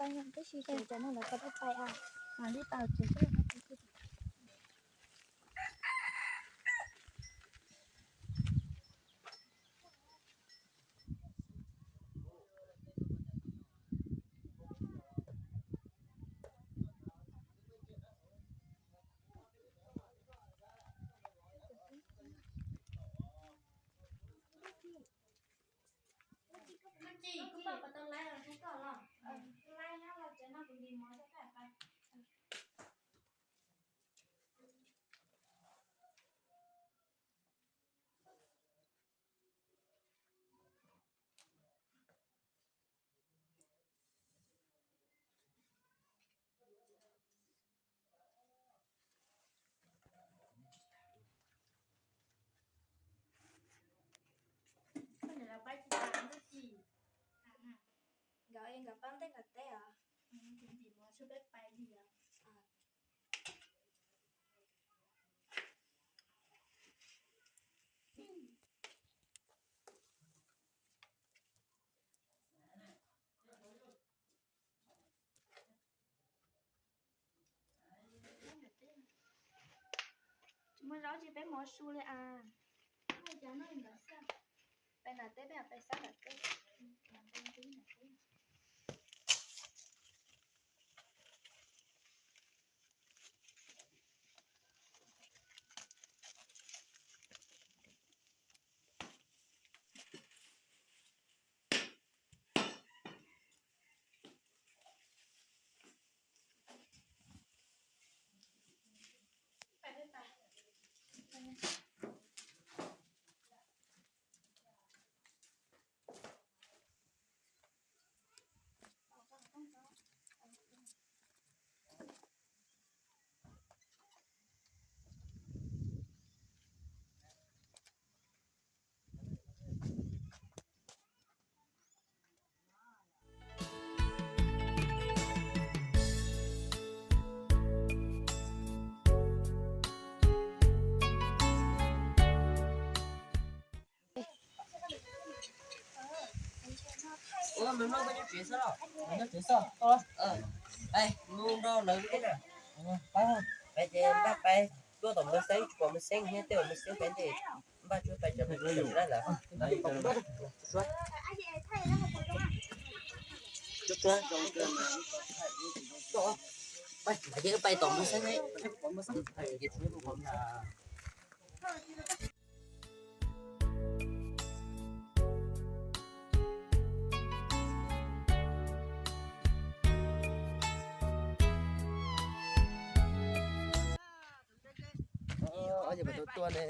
bay làm cái gì cho nên là có đất bay à mà đi tàu chỉ có chị cũng bảo tao lấy là không có rồi lấy nó là cho nó cũng đi mua cho cả tay cái này là bay chị làm cái gì gọi em gặp anh tới gặp té à chị mua cho bé bay đi à mới đó chị bé mua su lên à bây giờ nó làm sao bé là té bé là bé sáng là té làm bên tí là tí phải biết ta Ủa mình mua bao nhiêu chuyện sao rồi? Mình nói chuyện sao? Thôi. Đây, mua đâu nữa cái nè. Phải không? Vậy thì bác bay tôi tổng nó sáng, còn mình sáng nghe tiêu mình sáng cái gì? Ba chú phải cho mình dùng ra là. Đấy, không có. Chút. Chút nữa, rồi. Bay, cái bay tổng nó sáng ấy. Tổng nó sáng. Thầy dịch nó cũng là ở giờ mình tua này.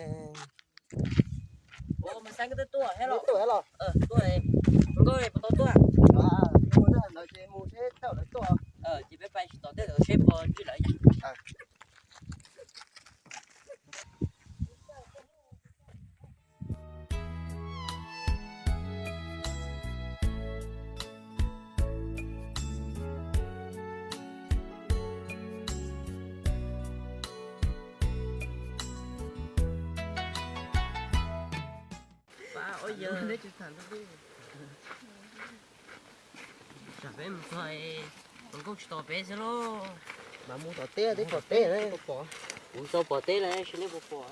Ủa mà sang cái tua hello. Tua hello. Tua này. Chúng tôi này tua. À, mua đó là chị mua thế tao là tua. Chị biết bay tao tới được shape chứ lại. Ôi giờ lấy chữ thành đi. Chả biết mình phải mình có tàu bé chứ lo. Mà mua tàu té đấy, tàu té đấy. Mua tàu bỏ té này, xin lấy bỏ.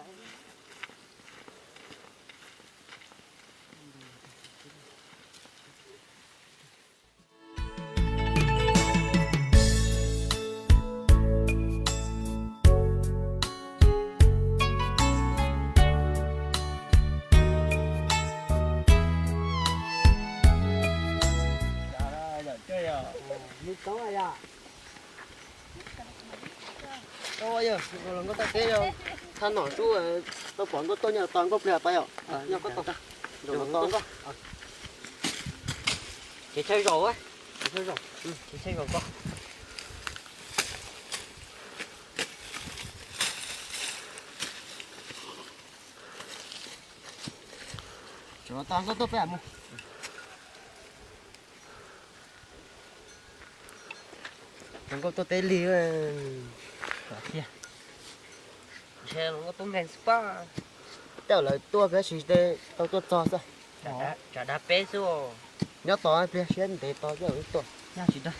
Đi có ai à? Đâu giờ, lần có tay té đâu. Than nổi chú tôi phỏng tôi nhờ toàn có bè tay à? Nhờ có toàn. Rồi toàn có. Chị chơi rồi á. Chị chơi rồi. Chị chơi rồi con. Rồi toàn có tôi phải mua. Không có tôi té li kia xe nó có tôi men spa tao lại tua cái gì đây tao tôi to sao chả đá bé xuống nhớ to bé xe để to cho to nhá chị đây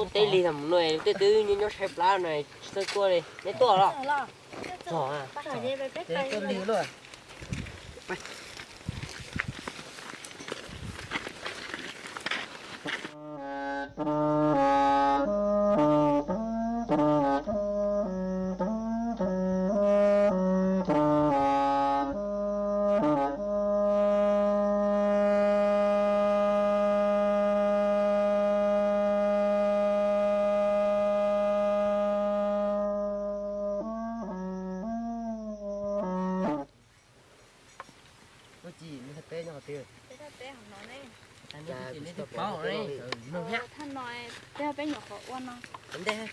tôi tê li thầm nuôi tê tứ như nó xếp lá này tôi qua đi lấy to đó to à thế tôi li luôn bao này nông nhá Thanh nói đây bé nhỏ khó quan không? đến đây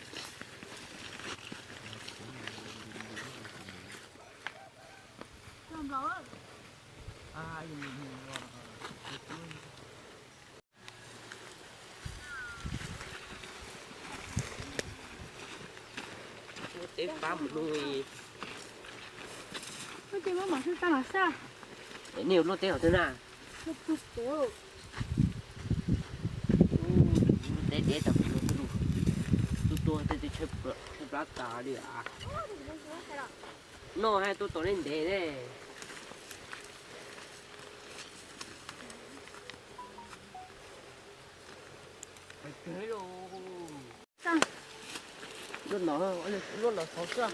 Làm rõ. tiếp phá một đôi Cái gì mà mở ta là sao? nhiều luôn té ở thế nào để tập tôi chụp lá tà đi à nó hay tôi lên để đây cái đồ luôn nó sáu chưa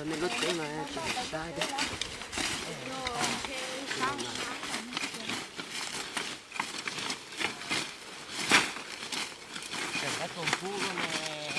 nên lúc đấy mà chỉ sai đấy cái tôm phú luôn nè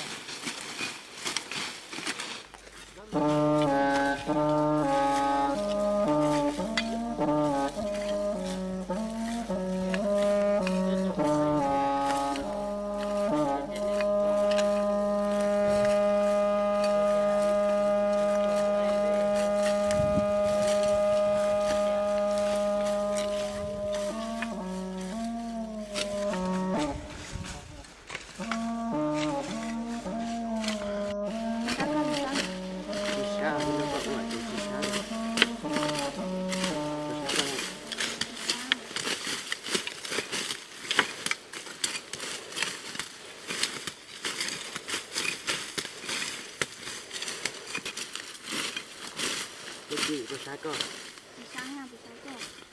chị có sai cơ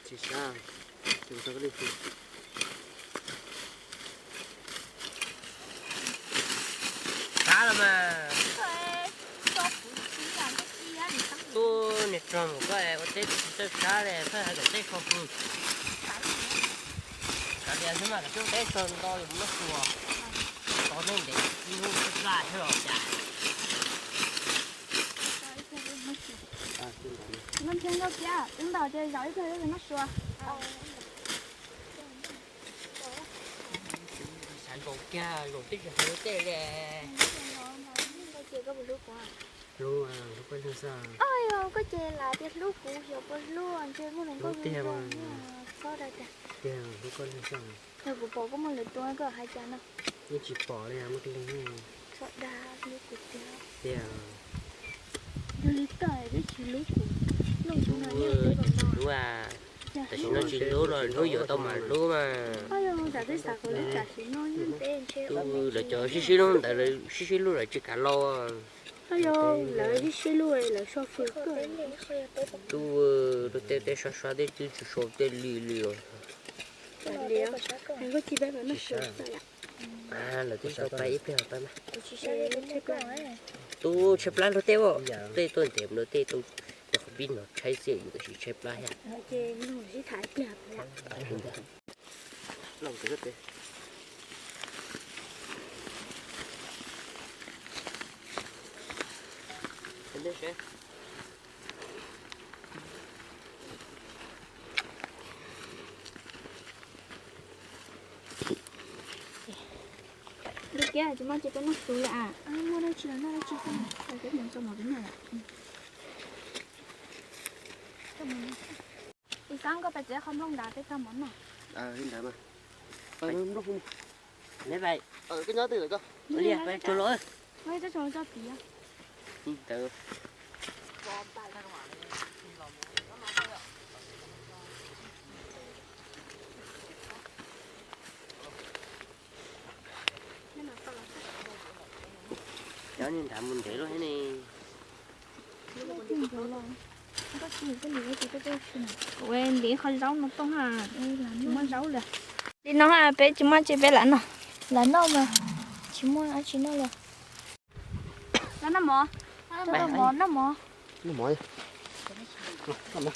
chị sang chúng ta có đi chị cá là mà tôi nè tròn một cái có tết cá này phải hay cái tết không cá đen thế mà cái chỗ tết tròn to thì nó sủa to nên để nu ra thế rồi chả năm thiên đâu kia, đứng đầu chơi giỏi thôi nó xua. sản phẩm kia rồi tích là hơi tệ nè. Lu à, lúc quen sao sao? Ôi, có chơi là biết lúc cũ hiểu con luôn, chơi một lần có tiền mà. Có đây kìa. Tiền lúc quen sao? Rồi của bố có một lần tôi có 2 chén đâu. Nhưng chỉ bỏ đi mất cái này. Sợ đá lúc cũ kia. Tiền. Lý tài đấy chỉ lúc cũ. Lúc chúng nó nhiều cái bọn nó. Đúng à. Tại vì nó chỉ lúa rồi, lúa giờ tao mà lúa mà. Ôi, chả thấy sao có lý cả chỉ nó như tên chơi. Tôi là chờ xí luôn, tại là xí luôn là chỉ cả lo. Ôi, lấy đi xí luôn là sao phơi cơ. Tôi tê xóa để tôi chỉ số tê lì rồi. Liệu, anh có chỉ bé mà nó sửa sao ạ? À là tôi sao tay ít phải mà. Tôi tôi chép lá nó tê vô, tê tôi tém nó tê tôi được pin nó cháy xịn tôi chỉ chép lá ha. chơi nó chỉ thải đẹp ạ. Lòng cái rất tê. lên xe Được kia chúng ta chỉ có nước túi à? Mua đây chỉ là nó chỉ không phải cái miếng trong nó cái này. Thì sáng có phải không thông đá tới món nào? Hiện tại mà. Nó không. lấy vậy Cái nhớ từ rồi cơ. đi vậy cho lỗi Mấy cái chỗ cho tí á. từ cho nên thảm mình để luôn thế này Có gì cái gì thì cái quên đi không rau nó to hà đây là chúng ăn rau rồi đi nó à bé chúng ăn chơi bé lạnh à lạnh đâu mà chúng ăn ăn chín đâu rồi nó mò nó mò Nó mỏi. Cầm đó.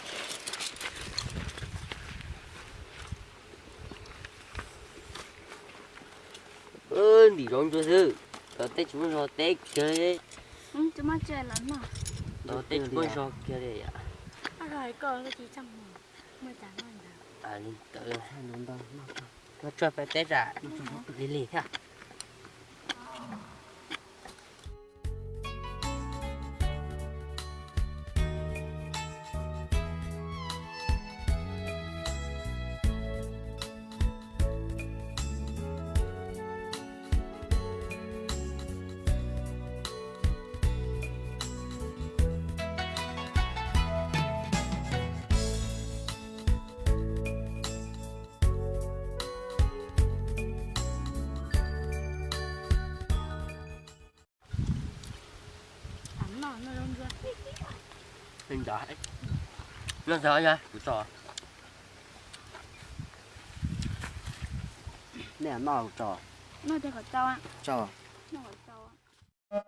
đi rong cho thư rồi tết chúng nó tết chơi chúng ăn chơi lạnh à rồi tết chúng nó chơi đấy à rồi cờ cái gì trong mưa trắng rồi lên tự nó cho phải tết ra đi lì thế nó đông ra mình giỏi nó giỏi nha cứ giỏi Nè nó trò. nó để khỏi trâu á Trò. nó khỏi trâu á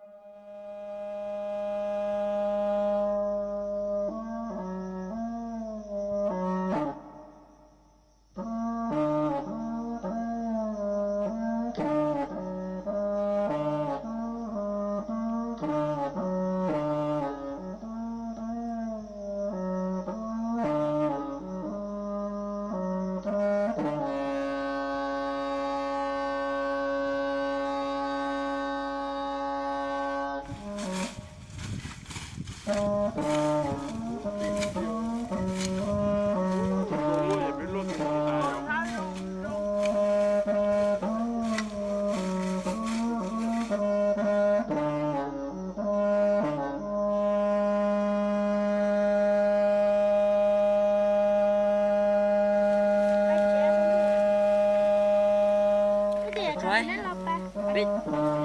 biết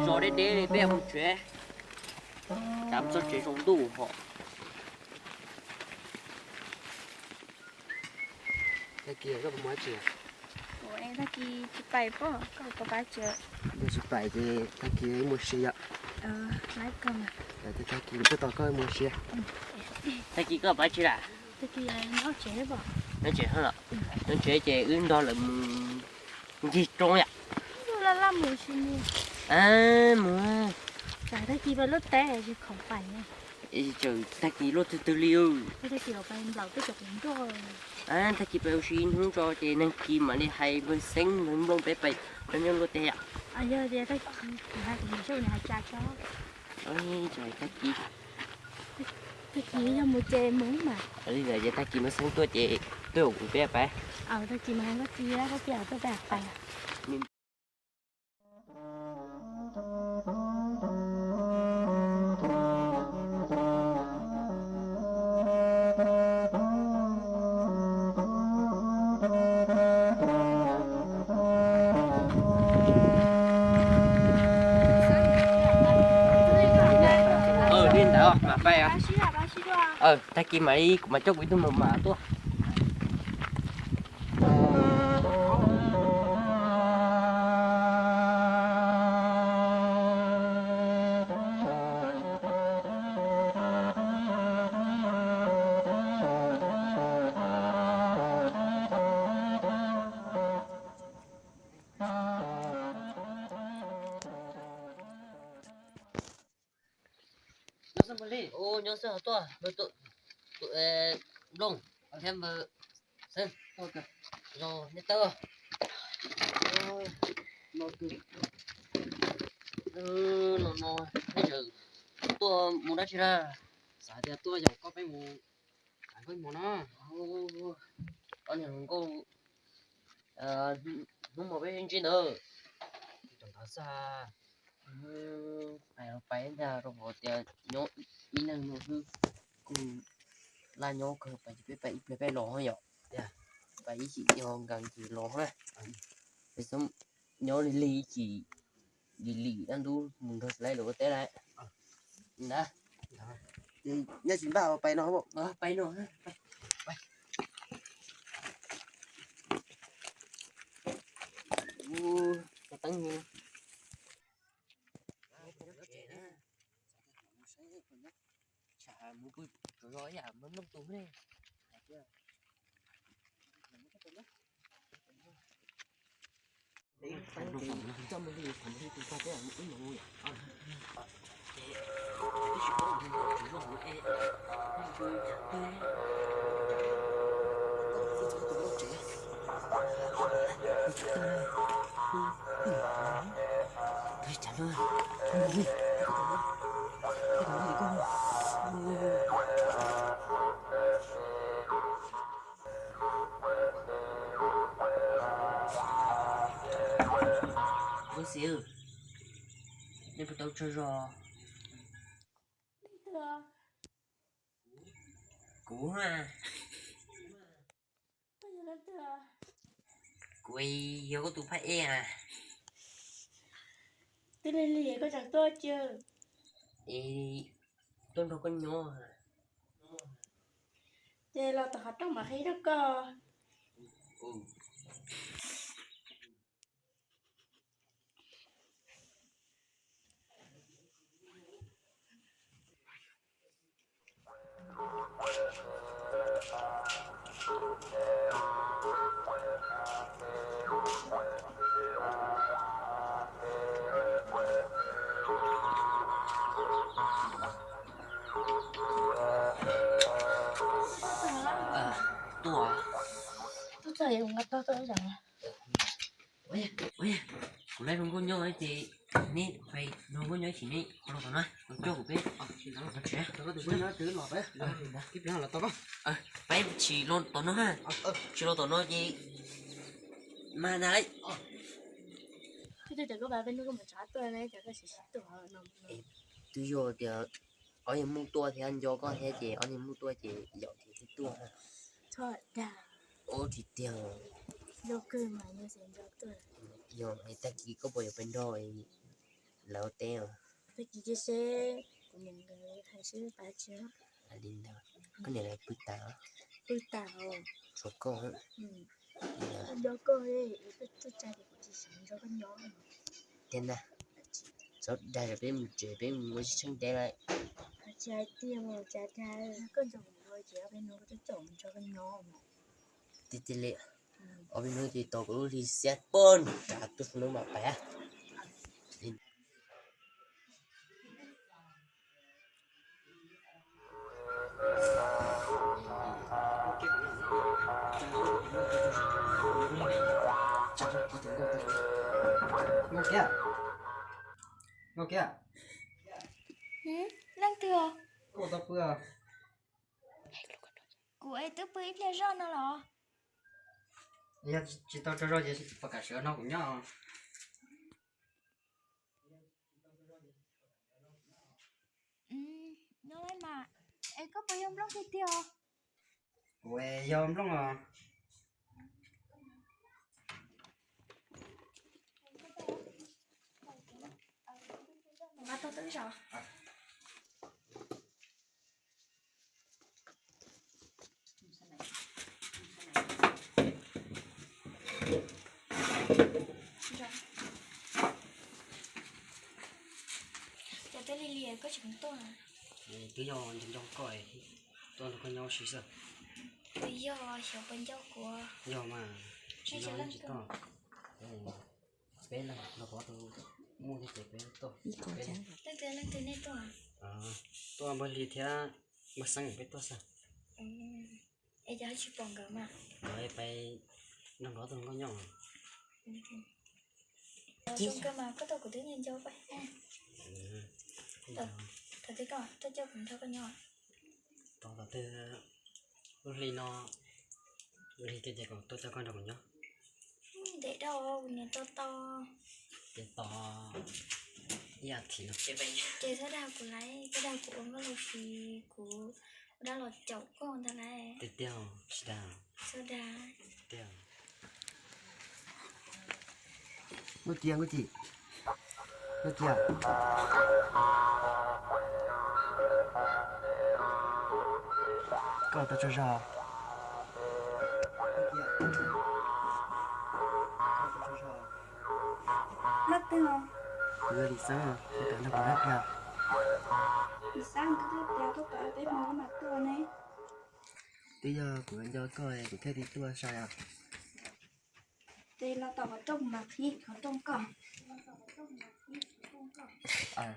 rồi đến đấy biết không chuyện cảm xúc chuyện trong đủ họ Cái kia có mấy chuyện. ủa em ta kia chụp bài po có ba chợ Bây giờ phải thì cái kia mua xe ạ. lái cơm à Cái kia biết tao có mua xe. thế kia có phải chứ là cái kia nó chế bỏ nó chuyện hơn là nó chuyện chơi ứng đó là gì trong ạ là mùi xin đi mua tại ta kia vào lúc té chứ không phải nha chờ ta kia lốt từ liêu cái kiểu phải lẩu cái chục miếng rồi ta kia bao xin không cho chị nên kia mà đi hay với sinh nên bông bé bậy nên nhân lốt tè giờ thì ta hai cái số này cha cho ôi trời ta kia cái kia là một chè muốn mà bây giờ ta kia nó sang tôi chị tôi ủng bé bé ta kia mà có kia đó có kia tôi bạc phải điên đó mà bay à ta kia mà đi mà cho quỷ tôi mà tôi ô nhớ sợ to rồi tụi lông thêm vợ sen rồi nét tơ nó cứ nó bây giờ tôi muốn đã ra xả thì tôi giờ có phải mua ăn với mua nó anh hàng cô nó một bên trên nữa chẳng thà xa phải ra rồi bỏ tiền nhớ in năng nó cứ cùng là nhớ cơ phải lỗ hơi nhở phải chỉ nhớ gần chỉ lỗ ha để xong nhớ lì chỉ lì đang đu mình thôi lấy đồ té lại đã nhớ chính bảo phải nó bộ bay nó bay cái tăng như chả muốn vui rồi à mất lông tú này trong mình đi thành đi từ qua tới là những người Trời ơi, con xíu, nên bắt đầu chơi rò, cú ha, quay vô có tụi phải à, tôi lên lìa có chẳng tôi chưa thì tôi đâu có nhỏ à, đây là tao học trong mà thấy đó cơ tua, tôi thấy không ngắt tôi rằng ôi, cũng lấy không có nhỏ ấy thì nè phải nó có nhỏ chỉ nè, còn đâu nói, còn cho của bé, nó trẻ, nó có từ bên nó từ lọt đấy cái bên là to quá phải chỉ lon tổ nó ha, chỉ lon tổ nó gì, mà đấy, tôi thấy có bà bên nó có một trái tôi này chắc là sẽ tôi nó tôi vô thì ở những mua tua thì anh vô có thế gì, ở những mua tua thì dọn thì cái tua ha, thôi đã ô thì tiền, vô cơ mà như thế cho tôi dọn thì ta chỉ có bồi bên đôi, lâu tiền, tôi chỉ sẽ của mình người hay sẽ phải chứ là đi đâu, cái này là bự táo, tôi tạo số con, đó cơ ấy tôi chạy được chỉ sống cho con nhỏ tiền nào, số đại là bên chế bên mua sinh tế lại, trái tim mà trái trái con chồng thôi chỉ ở bên nó có chồng cho con nhỏ mà tí lệ, ở bênนู้นthì tổ cũng reset pun, cả tụi nó mà phải à. ngô kia đang thừa cô ta vừa của ấy tôi bơi lên rõ nó là giờ chỉ tao cho rồi giờ phải cả sữa nó cũng nhau nó ấy mà ấy có bao nhiêu lắm thì tiêu quê dòm luôn à mà tôi tới rồi giờ tới lìa có chúng tôi cái dò chúng trong còi tôi nó có nhau xí sợ bây giờ hiểu bên châu của dò mà hay sẽ lên cơ bé này nó có tôi mua cái bé tôi lên từ này rồi tôi mới đi theo mà sang biết tôi sao em giờ chỉ bằng cái mà rồi phải năm đó tôi có nhỏ trong cái mà có tôi của tiếng nhân châu vậy thật thế con tôi cho cũng theo con nhỏ tao tao từ đi nó đi cái gì còn tôi cho con đồng nhá để đâu nhà to để to ya thì nó cái vậy chơi thế đào của lấy cái đào của ông có lột xì của đã lột chậu con ta này tiếp theo đào soda tiêu ngô chia ngô chị ngô chia có tao cho ra lắc thế không người đi sang cái cả nó còn lắc ra thì sáng cái thứ béo tôi cả bé mò mặt tôi này bây giờ của anh cho coi của cái đi tua sai à đây là tao ở trong mặt thịt ở trong cỏ à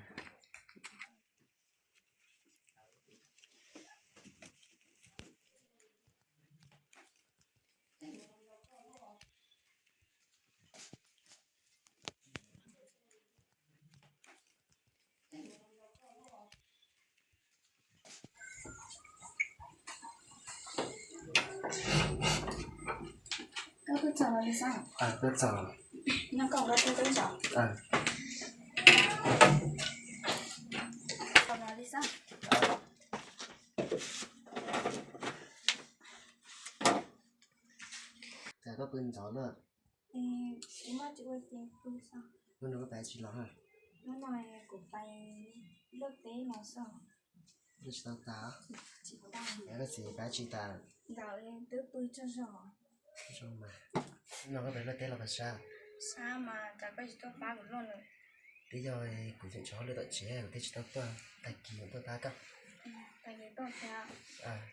cái chờ là sao biết rồi nó còn là tôi chờ còn là đi sao cái có bên gió nữa chị mà chị quay tiền phương sao nó có bé chỉ lo hả nó nói của phải lớp tế nó sao nó chỉ tao tá chị có đang cái gì bé chỉ ta đào lên tứ tôi cho rõ rồi mà nó có bé là tên là sao sao mà chả có gì tôi phá của luôn rồi bây giờ của chuyện chó lựa chọn chế của tên chỉ tao tua tại kỳ của tôi ta cấp tại vì tôi theo à